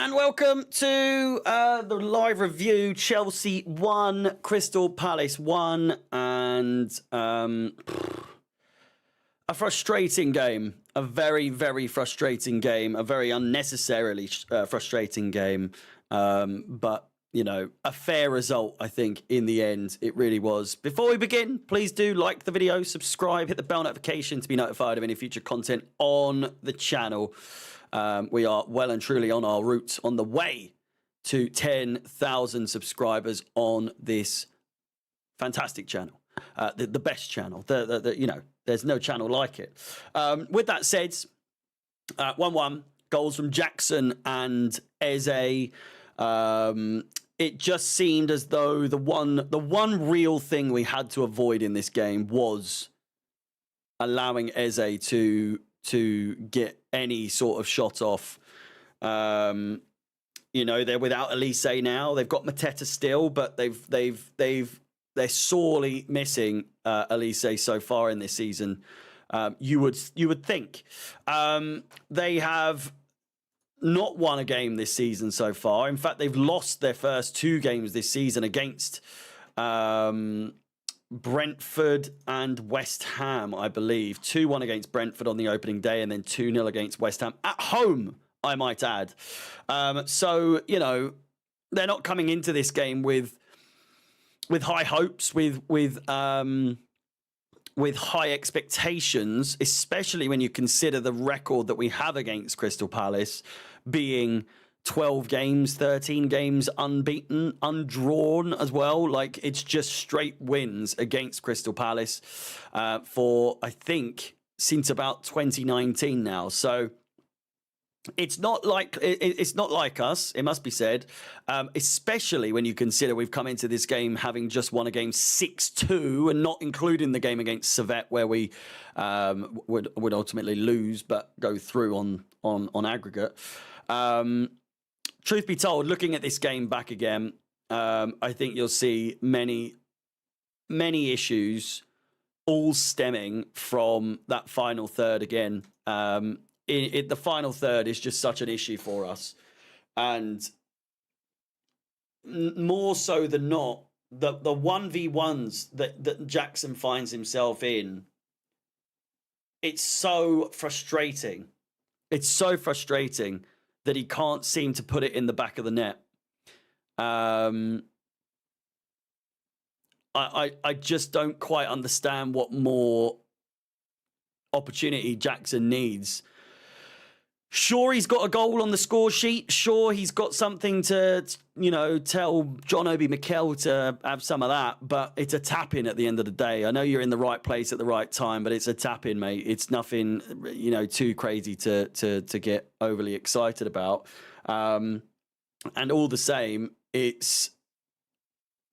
And welcome to the live review. Chelsea 1, Crystal Palace 1, and a frustrating game. A very, very frustrating game. A very unnecessarily frustrating game. But, you know, a fair result, I think, in the end. It really was. Before we begin, please do like the video, subscribe, hit the bell notification to be notified of any future content on the channel. We are well and truly on our route, on the way to 10,000 subscribers on this fantastic channel, the best channel. You know, there's no channel like it. With that said, 1-1 goals from Jackson and Eze. It just seemed as though the one real thing we had to avoid in this game was allowing Eze to get any sort of shot off. You know, they're without Elise now. They've got Mateta still, but they're sorely missing Elise so far in this season. You would think they have not won a game this season so far. In fact, they've lost their first 2 games this season against Brentford and West Ham, I believe. 2-1 against Brentford on the opening day and then 2-0 against West Ham at home, I might add. So, you know, they're not coming into this game with high hopes, with high expectations, especially when you consider the record that we have against Crystal Palace being 12 games, 13 games unbeaten, undrawn as well. Like, it's just straight wins against Crystal Palace for, I think, since about 2019 now. So it's not like us, it must be said, especially when you consider we've come into this game having just won a game 6-2 and not including the game against Servette where we would ultimately lose but go through on aggregate. Truth be told, looking at this game back again, I think you'll see many issues all stemming from that final third again. The final third is just such an issue for us. And more so than not, the 1v1s that Jackson finds himself in, it's so frustrating. It's so frustrating that he can't seem to put it in the back of the net. I just don't quite understand what more opportunity Jackson needs. Sure, he's got a goal on the score sheet. Sure, he's got something to, you know, tell John Obi Mikel to have some of that. But it's a tap-in at the end of the day. I know you're in the right place at the right time, but it's a tap-in, mate. It's nothing, you know, too crazy to get overly excited about. And all the same, it's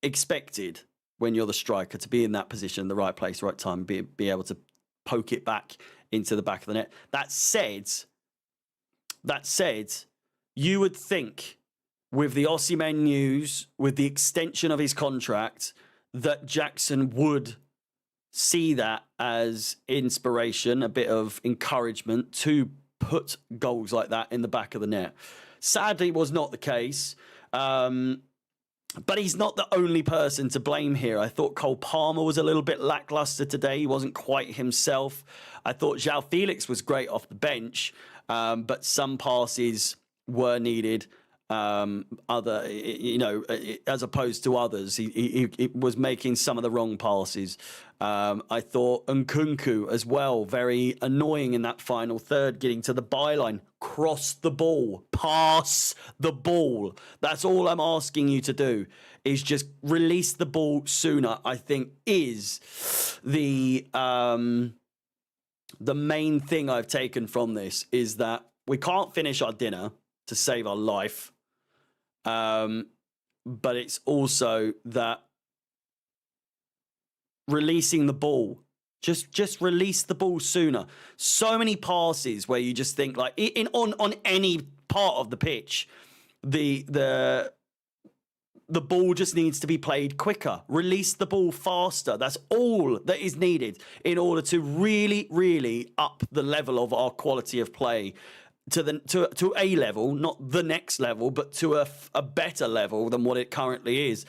expected when you're the striker to be in that position, the right place, right time, be able to poke it back into the back of the net. That said, you would think with the Osimhen news, with the extension of his contract, that Jackson would see that as inspiration, a bit of encouragement to put goals like that in the back of the net. Sadly, was not the case. But he's not the only person to blame here. I thought Cole Palmer was a little bit lackluster today. He wasn't quite himself. I thought João Felix was great off the bench, but some passes were needed. You know, as opposed to others, he was making some of the wrong passes. I thought Nkunku as well, very annoying in that final third, getting to the byline, cross the ball, pass the ball. That's all I'm asking you to do, is just release the ball sooner, I think is the main thing I've taken from this, is that we can't finish our dinner to save our life. But it's also that releasing the ball, just release the ball sooner. So many passes where you just think, like, on any part of the pitch, the ball just needs to be played quicker. Release the ball faster. That's all that is needed in order to really, really up the level of our quality of play. to a level, not the next level, but to a better level than what it currently is.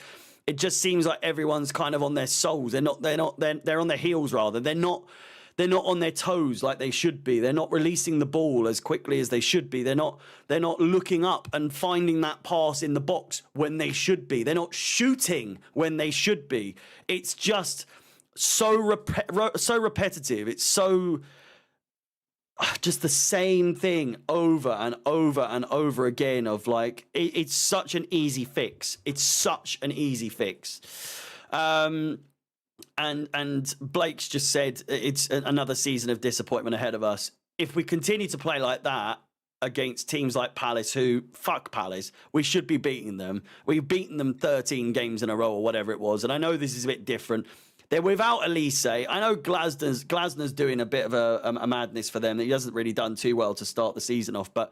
It just seems like everyone's kind of on their soles. They're on their heels rather. They're not on their toes like they should be. They're not releasing the ball as quickly as they should be. They're not looking up and finding that pass in the box when they should be. They're not shooting when they should be. It's just so repetitive. It's so just the same thing over and over and over again of like, it's such an easy fix. It's such an easy fix. And Blake's just said it's another season of disappointment ahead of us. If we continue to play like that against teams like Palace, who, fuck Palace, we should be beating them. We've beaten them 13 games in a row or whatever it was. And I know this is a bit different. They're without Elise. I know Glasner's doing a bit of a madness for them. He hasn't really done too well to start the season off, but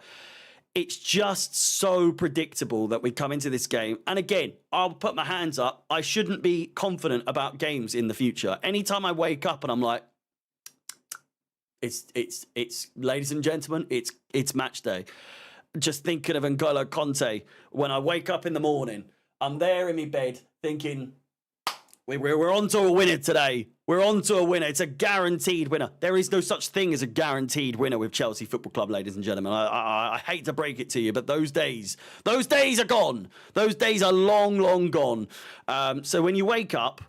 it's just so predictable that we come into this game. And again, I'll put my hands up. I shouldn't be confident about games in the future. Anytime I wake up and I'm like, it's ladies and gentlemen, it's match day. Just thinking of N'Golo Conte. When I wake up in the morning, I'm there in my bed thinking, we're on to a winner today. We're on to a winner. It's a guaranteed winner. There is no such thing as a guaranteed winner with Chelsea Football Club, ladies and gentlemen. I hate to break it to you, but those days are gone. Those days are long, long gone. So when you wake up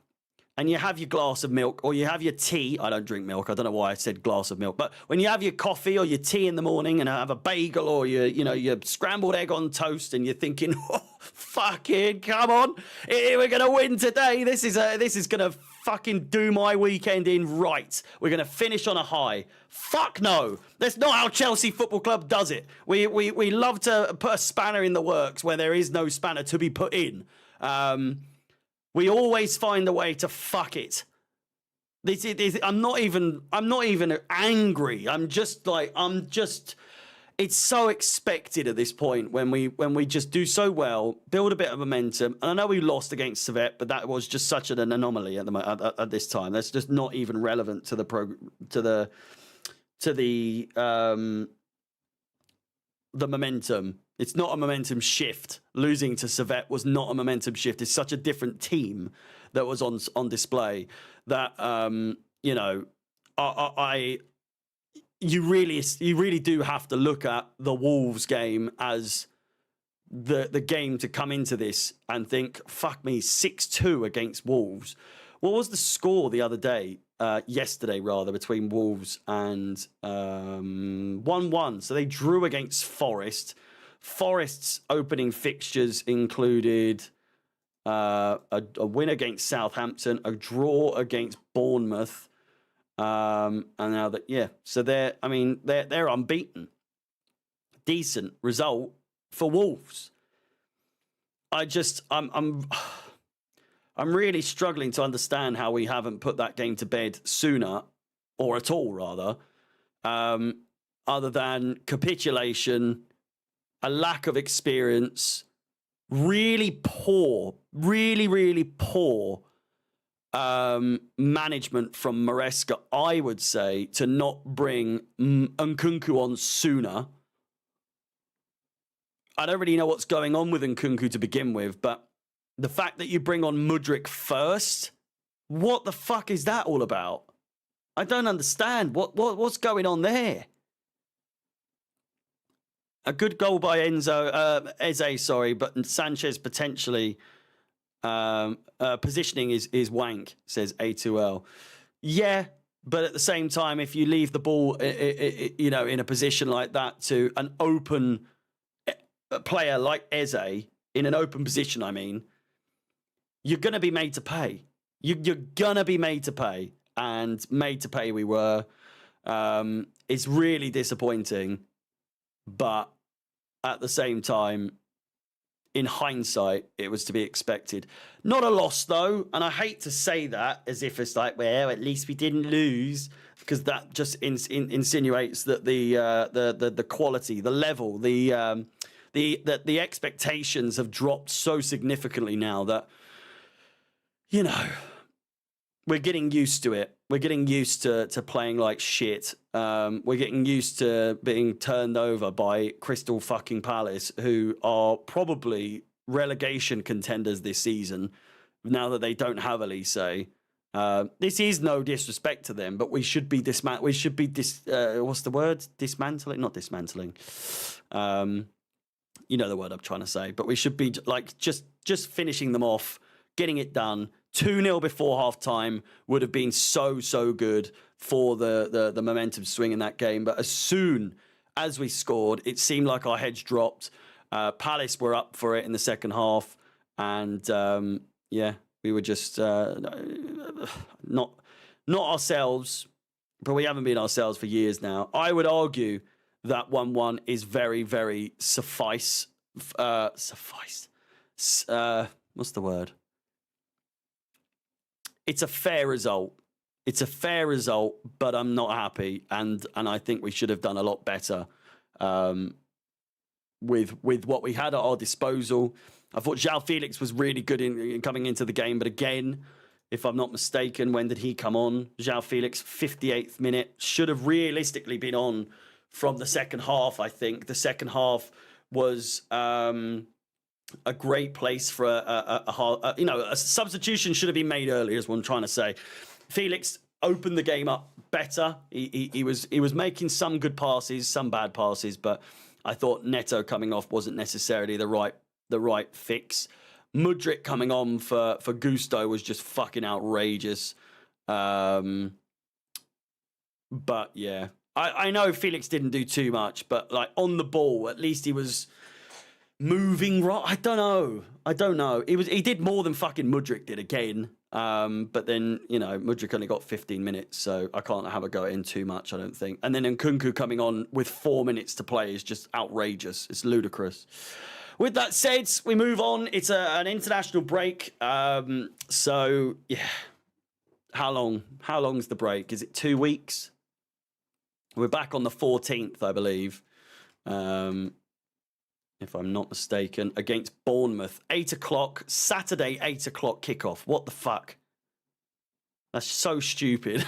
and you have your glass of milk or you have your tea, I don't drink milk. I don't know why I said glass of milk, but when you have your coffee or your tea in the morning and have a bagel or your scrambled egg on toast and you're thinking, oh, fucking come on, we're gonna win today. This is gonna fucking do my weekend in right. We're gonna finish on a high. Fuck no, that's not how Chelsea Football Club does it. We love to put a spanner in the works where there is no spanner to be put in. We always find a way to fuck it. I'm not even angry. It's so expected at this point when we just do so well, build a bit of momentum. And I know we lost against Servette, but that was just such an anomaly at this time. That's just not even relevant to the momentum. It's not a momentum shift. Losing to Servette was not a momentum shift. It's such a different team that was on display that you really do have to look at the Wolves game as the game to come into this and think, fuck me, 6-2 against Wolves. What was the score the other day? Yesterday, rather, between Wolves and 1-1. So they drew against Forest. Forest's opening fixtures included a win against Southampton, a draw against Bournemouth, and now that so they're unbeaten. Decent result for Wolves. I'm really struggling to understand how we haven't put that game to bed sooner, or at all, rather, other than capitulation, a lack of experience, really poor management from Maresca, I would say, to not bring Nkunku on sooner. I don't really know what's going on with Nkunku to begin with, but the fact that you bring on Mudryk first, what the fuck is that all about? I don't understand. What's going on there? A good goal by Eze, but Sanchez potentially positioning is wank, says A2L. Yeah, but at the same time, if you leave the ball, in a position like that to an open player like Eze, in an open position, I mean, you're going to be made to pay. You're going to be made to pay, and made to pay we were. It's really disappointing. But at the same time, in hindsight, it was to be expected. Not a loss, though. And I hate to say that as if it's like, well, at least we didn't lose, because that just insinuates that the quality, the level, the expectations have dropped so significantly now that, we're getting used to it. we're getting used to playing like shit. We're getting used to being turned over by Crystal fucking Palace, who are probably relegation contenders this season, now that they don't have Elise. This is no disrespect to them, but we should be what's the word? Dismantling? Not dismantling. You know the word I'm trying to say. But we should be like just finishing them off, getting it done. 2-0 before half-time would have been so good for the momentum swing in that game. But as soon as we scored, it seemed like our heads dropped. Palace were up for it in the second half. And, we were just not ourselves, but we haven't been ourselves for years now. I would argue that 1-1 is very, very suffice. What's the word? It's a fair result. It's a fair result, but I'm not happy, and I think we should have done a lot better with what we had at our disposal. I thought João Felix was really good in coming into the game, but again, if I'm not mistaken, when did he come on? João Felix, 58th minute, should have realistically been on from the second half. I think the second half was a great place for a substitution should have been made earlier, is what I'm trying to say. Felix opened the game up better. He was making some good passes, some bad passes, but I thought Neto coming off wasn't necessarily the right fix. Mudryk coming on for Gusto was just fucking outrageous. But yeah, I know Felix didn't do too much, but like on the ball, at least he was moving right. I don't know. He did more than fucking Mudryk did again. But then, Mudryk only got 15 minutes, so I can't have a go at him too much, I don't think. And then Nkunku coming on with 4 minutes to play is just outrageous. It's ludicrous. With that said, we move on. It's an international break. So, yeah. How long? How long's the break? Is it 2 weeks? We're back on the 14th, I believe. If I'm not mistaken, against Bournemouth. 8 o'clock, Saturday, 8 o'clock kickoff. What the fuck? That's so stupid.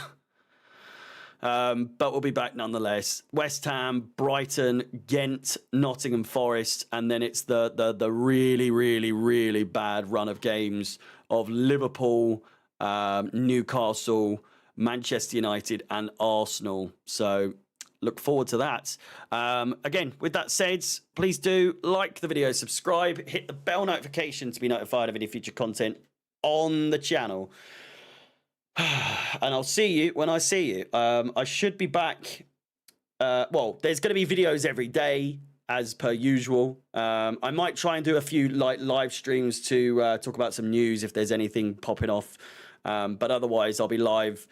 But we'll be back nonetheless. West Ham, Brighton, Ghent, Nottingham Forest, and then it's the really, really, really bad run of games of Liverpool, Newcastle, Manchester United, and Arsenal. So look forward to that. Again, with that said, please do like the video, subscribe, hit the bell notification to be notified of any future content on the channel. And I'll see you when I see you. I should be back. There's going to be videos every day as per usual. I might try and do a few live streams to talk about some news if there's anything popping off. But otherwise, I'll be live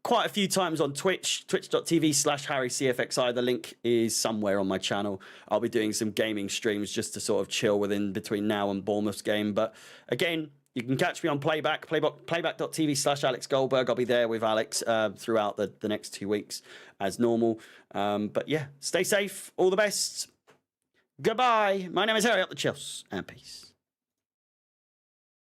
quite a few times on Twitch, twitch.tv/HarryCFXI. The link is somewhere on my channel. I'll be doing some gaming streams just to sort of chill between now and Bournemouth's game. But again, you can catch me on playback.tv/Alex Goldberg. I'll be there with Alex throughout the next 2 weeks as normal. But yeah, stay safe. All the best. Goodbye. My name is Harry, up the Chills, and peace.